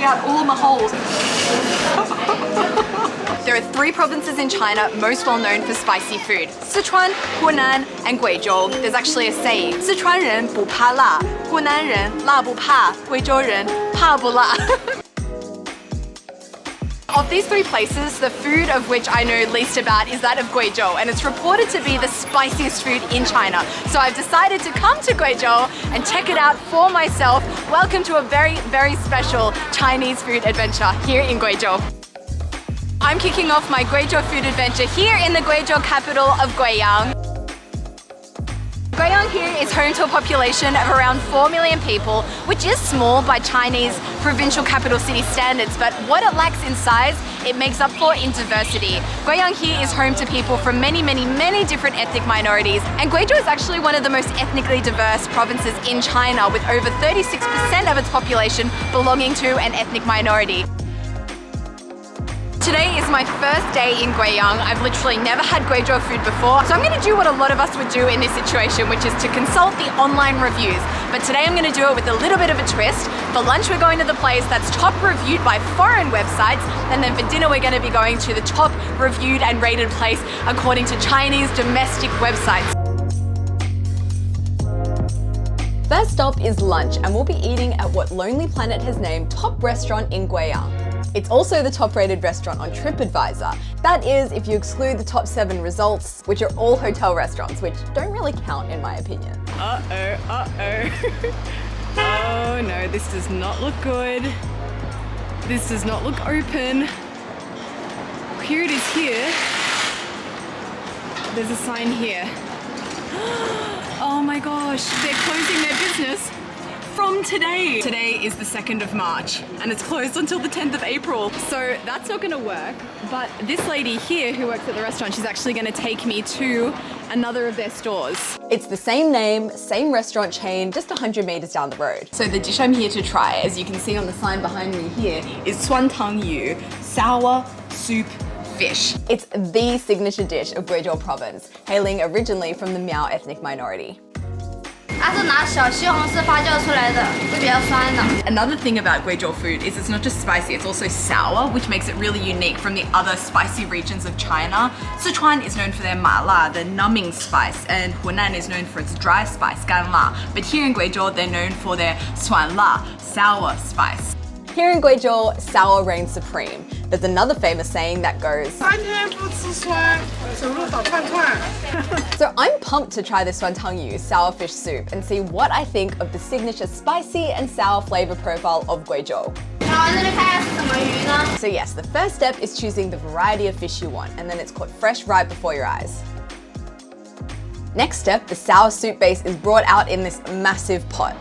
out all my holes. There are 3 provinces in China most well known for spicy food: Sichuan, Hunan, and Guizhou. There's actually a saying: 四川人不怕辣，湖南人辣不怕，贵州人怕不辣。Of these 3 places, the food of which I know least about is that of Guizhou, and it's reported to be the spiciest food in China. So I've decided to come to Guizhou and check it out for myself. Welcome to a very, very special Chinese food adventure here in Guizhou. I'm kicking off my Guizhou food adventure here in the Guizhou capital of Guiyang. Guiyang here is home to a population of around 4 million people, which is small by Chinese provincial capital city standards, but what it lacks in size, it makes up for in diversity. Guiyang here is home to people from many different ethnic minorities, and Guizhou is actually one of the most ethnically diverse provinces in China, with over 36% of its population belonging to an ethnic minority. Today is my first day in Guiyang. I've literally never had Guizhou food before, so I'm going to do what a lot of us would do in this situation, which is to consult the online reviews. But today I'm going to do it with a little bit of a twist. For lunch we're going to the place that's top reviewed by foreign websites, and then for dinner we're going to be going to the top reviewed and rated place according to Chinese domestic websites. First stop is lunch, and we'll be eating at what Lonely Planet has named Top Restaurant in Guiyang. It's also the top-rated restaurant on TripAdvisor. That is, if you exclude the top 7 results, which are all hotel restaurants, which don't really count in my opinion. Oh no, this does not look good. This does not look open. Here it is here. There's a sign here. Oh my gosh, they're closing their business from today. Today is the 2nd of March and it's closed until the 10th of April. So that's not gonna work, but this lady here who works at the restaurant, she's actually gonna take me to another of their stores. It's the same name, same restaurant chain, just 100 meters down the road. So the dish I'm here to try, as you can see on the sign behind me here, is suan tang yu, sour soup fish. It's the signature dish of Guizhou province, hailing originally from the Miao ethnic minority. Another thing about Guizhou food is it's not just spicy, it's also sour, which makes it really unique from the other spicy regions of China. Sichuan is known for their ma la, the numbing spice, and Hunan is known for its dry spice, gan la. But here in Guizhou, they're known for their suan la, sour spice. Here in Guizhou, sour reigns supreme. There's another famous saying that goes, So I'm pumped to try this suan tang yu sour fish soup and see what I think of the signature spicy and sour flavor profile of Guizhou. So yes, the first step is choosing the variety of fish you want, and then it's caught fresh right before your eyes. Next step, the sour soup base is brought out in this massive pot.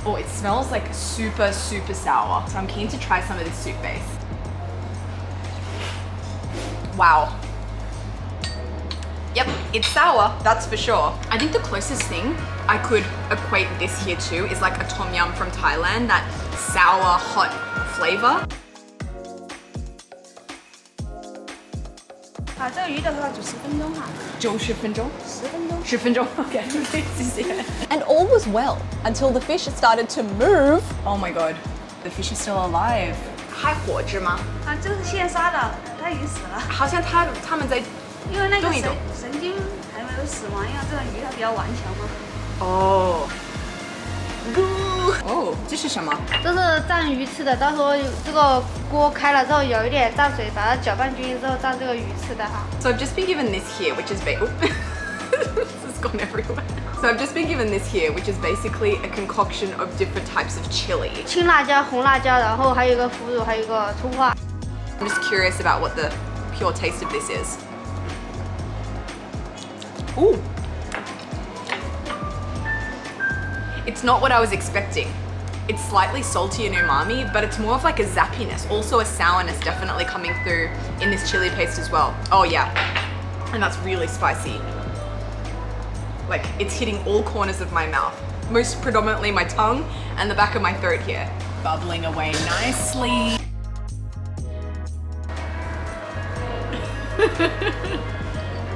Oh, it smells like super sour. So I'm keen to try some of this soup base. Wow. Yep, it's sour, that's for sure. I think the closest thing I could equate this here to is like a tom yum from Thailand, that sour, hot flavor. 这个鱼的话煮10分钟哈。90分钟10分钟。10分钟 okay. And all was well until the fish started to move. Oh my god, the fish is still alive. 还活着吗？这是现杀的，它已经死了。好像他们在因为那个神经还没有死亡一样，这个鱼它比较顽强嘛。哦。哦，这是什么？这是蘸鱼翅的，到时候这个锅开了之后有一点蘸水，把它搅拌均匀之后蘸这个鱼翅的哈。So I've just been given this here, which is this has gone everywhere. So I've just been given this here, which is basically a concoction of different types of chili. 青辣椒、红辣椒，然后还有一个腐乳，还有一个葱花。I'm just curious about what the pure taste of this is. Ooh. It's not what I was expecting. It's slightly salty and umami, but it's more of like a zappiness, also a sourness definitely coming through in this chili paste as well. Oh yeah, and that's really spicy. Like, it's hitting all corners of my mouth, most predominantly my tongue and the back of my throat here. Bubbling away nicely.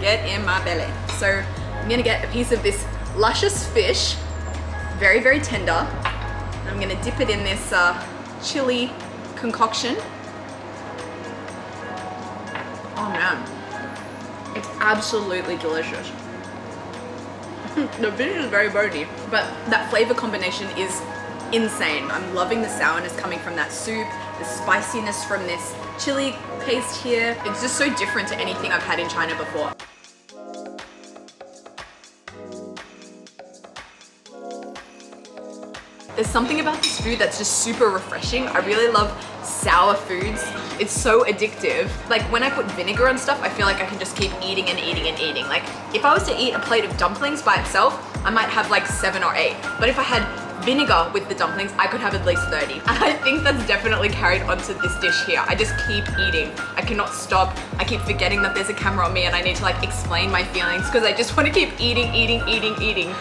Get in my belly. So I'm gonna get a piece of this luscious fish. very, very tender. I'm gonna dip it in this chili concoction. Oh man, it's absolutely delicious. The fish is very bony, but that flavor combination is insane. I'm loving the sourness coming from that soup, the spiciness from this chili paste here. It's just so different to anything I've had in China before. There's something about this food that's just super refreshing. I really love sour foods. It's so addictive. Like when I put vinegar on stuff, I feel like I can just keep eating and eating and eating. Like if I was to eat a plate of dumplings by itself, I might have like 7 or 8. But if I had vinegar with the dumplings, I could have at least 30. And I think that's definitely carried onto this dish here. I just keep eating. I cannot stop. I keep forgetting that there's a camera on me and I need to like explain my feelings because I just want to keep eating, eating, eating, eating.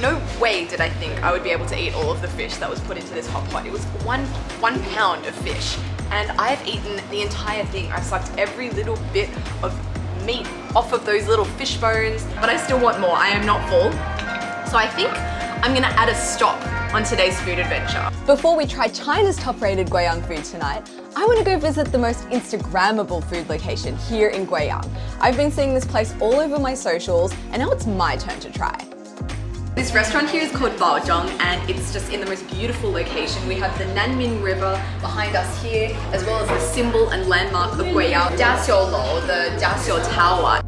No way did I think I would be able to eat all of the fish that was put into this hot pot. It was one pound of fish, and I've eaten the entire thing. I sucked every little bit of meat off of those little fish bones, but I still want more. I am not full. So I think I'm gonna add a stop on today's food adventure. Before we try China's top-rated Guiyang food tonight, I want to go visit the most Instagrammable food location here in Guiyang. I've been seeing this place all over my socials, and now it's my turn to try. This restaurant here is called Baozhong, and it's just in the most beautiful location. We have the Nanming River behind us here, as well as the symbol and landmark of Guiyang, Jiaxiu Lou, the Jiaxiu Tower.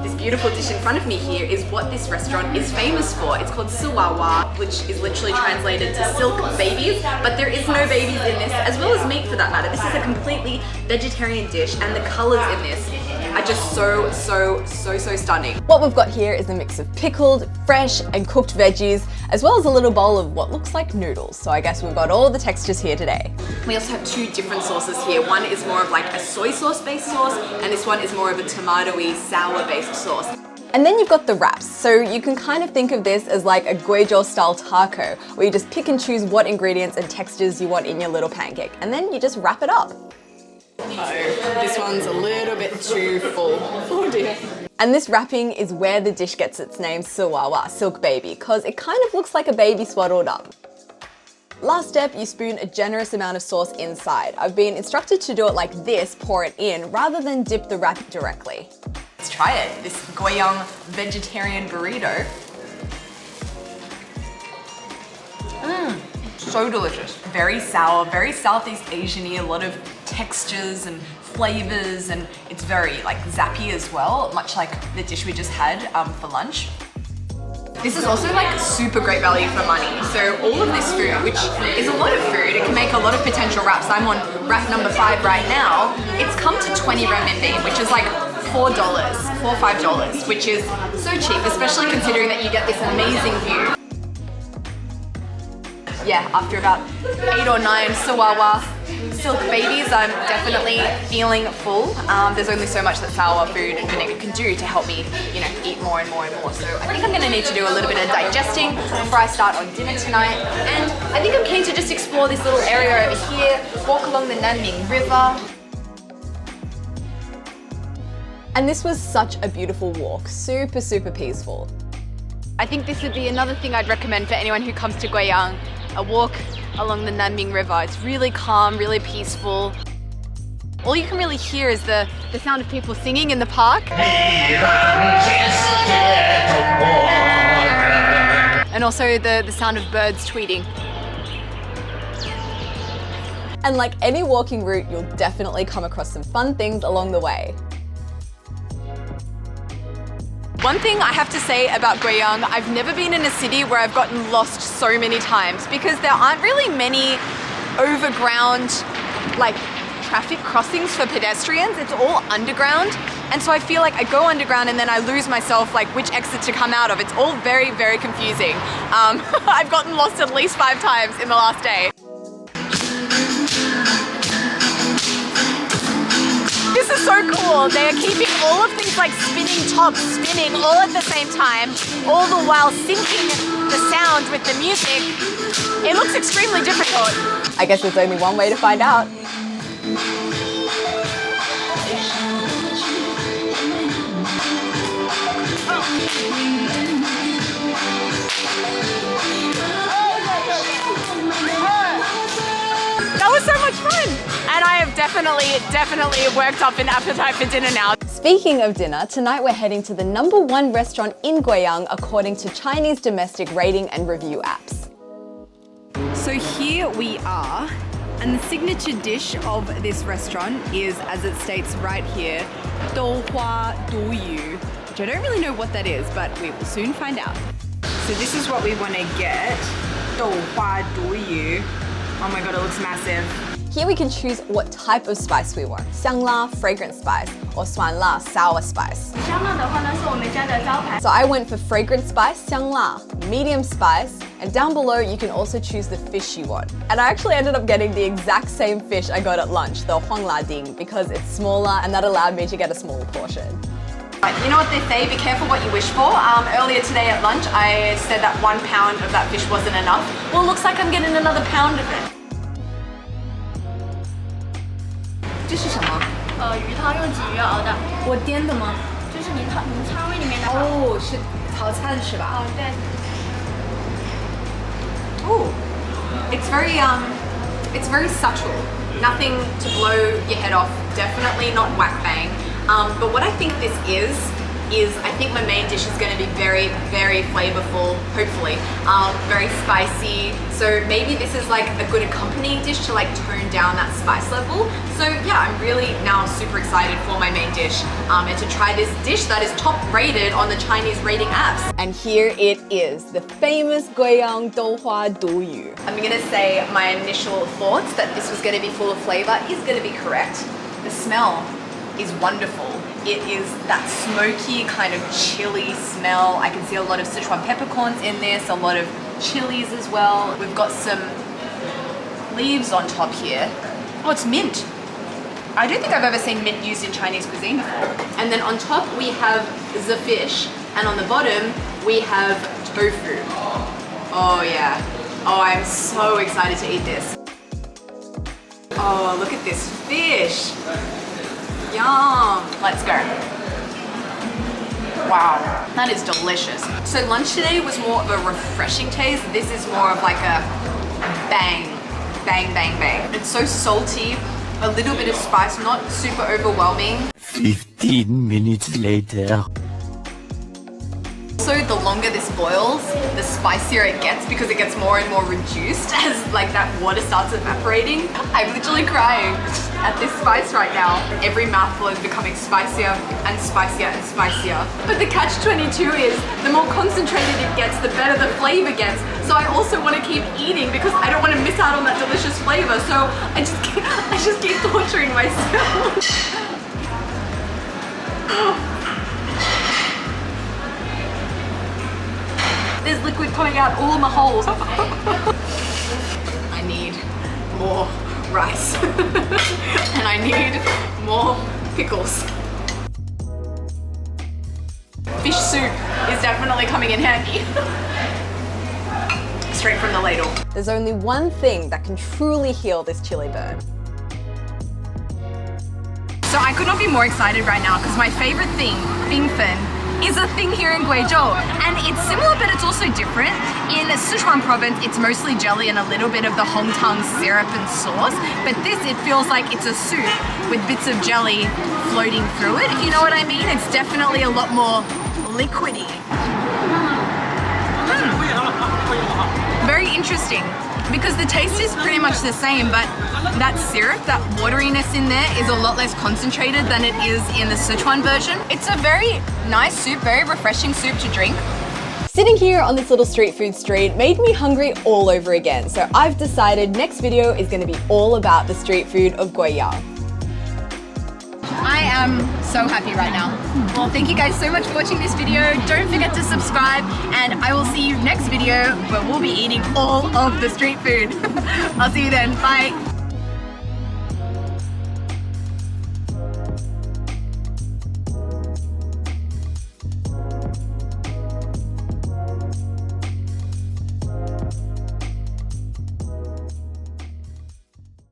This beautiful dish in front of me here is what this restaurant is famous for. It's called Sichuan, which is literally translated to silk babies, but there is no babies in this, as well as meat for that matter. This is a completely vegetarian dish, and the colors in this are just so stunning. What we've got here is a mix of pickled, fresh and cooked veggies, as well as a little bowl of what looks like noodles. So I guess we've got all the textures here today. We also have 2 different sauces here. One is more of like a soy sauce based sauce, and this one is more of a tomato-y, sour based sauce. And then you've got the wraps. So you can kind of think of this as like a Guizhou style taco, where you just pick and choose what ingredients and textures you want in your little pancake, and then you just wrap it up. Oh, this one's a little bit too full. Oh dear. And this wrapping is where the dish gets its name, Siwawa, silk baby, because it kind of looks like a baby swaddled up. Last step, you spoon a generous amount of sauce inside. I've been instructed to do it like this, pour it in, rather than dip the wrap directly. Let's try it, this Guiyang vegetarian burrito. So delicious. Very sour, very Southeast Asian-y, a lot of textures and flavors, and it's very like zappy as well, much like the dish we just had for lunch. This is also like super great value for money. So all of this food, which is a lot of food, it can make a lot of potential wraps. I'm on wrap number 5 right now. It's come to 20 renminbi, which is like $4, $5, which is so cheap, especially considering that you get this amazing view. Yeah, after about 8 or 9 Siwawa silk babies, I'm definitely feeling full. There's only so much that sour food and vinegar can do to help me, you know, eat more and more and more. So I think I'm gonna need to do a little bit of digesting before I start on dinner tonight. And I think I'm keen to just explore this little area over here, walk along the Nanming River. And this was such a beautiful walk, super peaceful. I think this would be another thing I'd recommend for anyone who comes to Guiyang, a walk along the Nanming River. It's really calm, really peaceful. All you can really hear is the sound of people singing in the park. And also the sound of birds tweeting. And like any walking route, you'll definitely come across some fun things along the way. One thing I have to say about Guiyang, I've never been in a city where I've gotten lost so many times because there aren't really many overground like traffic crossings for pedestrians. It's all underground. And so I feel like I go underground and then I lose myself like which exit to come out of. It's all very confusing. I've gotten lost at least 5 times in the last day. This is so cool. They are keeping all of these like spinning tops spinning all at the same time, all the while syncing the sound with the music. It looks extremely difficult. I guess there's only one way to find out. definitely worked up an appetite for dinner now. Speaking of dinner, tonight we're heading to the #1 restaurant in Guiyang according to Chinese domestic rating and review apps. So here we are, and the signature dish of this restaurant is, as it states right here, douhua duyu, which I don't really know what that is, but we will soon find out. So this is what we want to get, douhua duyu. Oh my god, it looks massive. Here we can choose what type of spice we want, 香辣 fragrant spice or 酸辣 sour spice. 香辣的话呢是我们家的招牌。 So I went for fragrant spice, 香辣, medium spice, and down below you can also choose the fish you want. And I actually ended up getting the exact same fish I got at lunch, the huanglading, because it's smaller and that allowed me to get a smaller portion. You know what they say, be careful what you wish for. Earlier today at lunch I said that 1 pound of that fish wasn't enough. Well, it looks like I'm getting another pound of it. 这是什么？鱼汤用鲫鱼熬的，我颠的吗？就是你餐位里面的。哦，是炒菜是吧？哦，对。 Ooh, it's very subtle. Nothing to blow your head off. Definitely not whack bang. But what I think this is I think my main dish is going to be very, very flavorful. Hopefully, very spicy. So maybe this is like a good accompanying dish to like tone down that spice level. So yeah, I'm really now super excited for my main dish and to try this dish that is top rated on the Chinese rating apps. And here it is, the famous Guiyang douhua duyu. I'm gonna say my initial thoughts that this was gonna be full of flavor is gonna be correct. The smell is wonderful. It is that smoky kind of chili smell. I can see a lot of Sichuan peppercorns in this, a lot of chilies as well. We've got some leaves on top here. Oh, it's mint. I don't think I've ever seen mint used in Chinese cuisine before. And then on top we have the fish, and on the bottom we have tofu. Oh yeah. Oh, I'm so excited to eat this. Oh, look at this fish. Yum. Let's go. Wow, that is delicious. So lunch today was more of a refreshing taste. This is more of like a bang, bang, bang, bang. It's so salty, a little bit of spice, not super overwhelming. 15 minutes later. So the longer this boils, the spicier it gets because it gets more and more reduced as like that water starts evaporating. I'm literally crying at this spice right now. Every mouthful is becoming spicier and spicier and spicier. But the catch-22 is the more concentrated it gets, the better the flavor gets. So I also want to keep eating because I don't want to miss out on that delicious flavor. So I just keep torturing myself. There's liquid coming out all my holes. I need more rice. And I need more pickles. Fish soup is definitely coming in handy. Straight from the ladle. There's only one thing that can truly heal this chili burn. So I could not be more excited right now because my favorite thing, bingfen, is a thing here in Guizhou, and it's similar but it's also different. In Sichuan province it's mostly jelly and a little bit of the Hongtang syrup and sauce, but this, it feels like it's a soup with bits of jelly floating through it, if you know what I mean. It's definitely a lot more liquidy. Very interesting because the taste is pretty much the same, but that syrup, that wateriness in there is a lot less concentrated than it is in the Sichuan version. It's a very nice soup, very refreshing soup to drink. Sitting here on this little street food street made me hungry all over again, so I've decided next video is going to be all about the street food of Guiyang. I am so happy right now. Well, thank you guys so much for watching this video. Don't forget to subscribe, and I will see you next video where we'll be eating all of the street food. I'll see you then. Bye.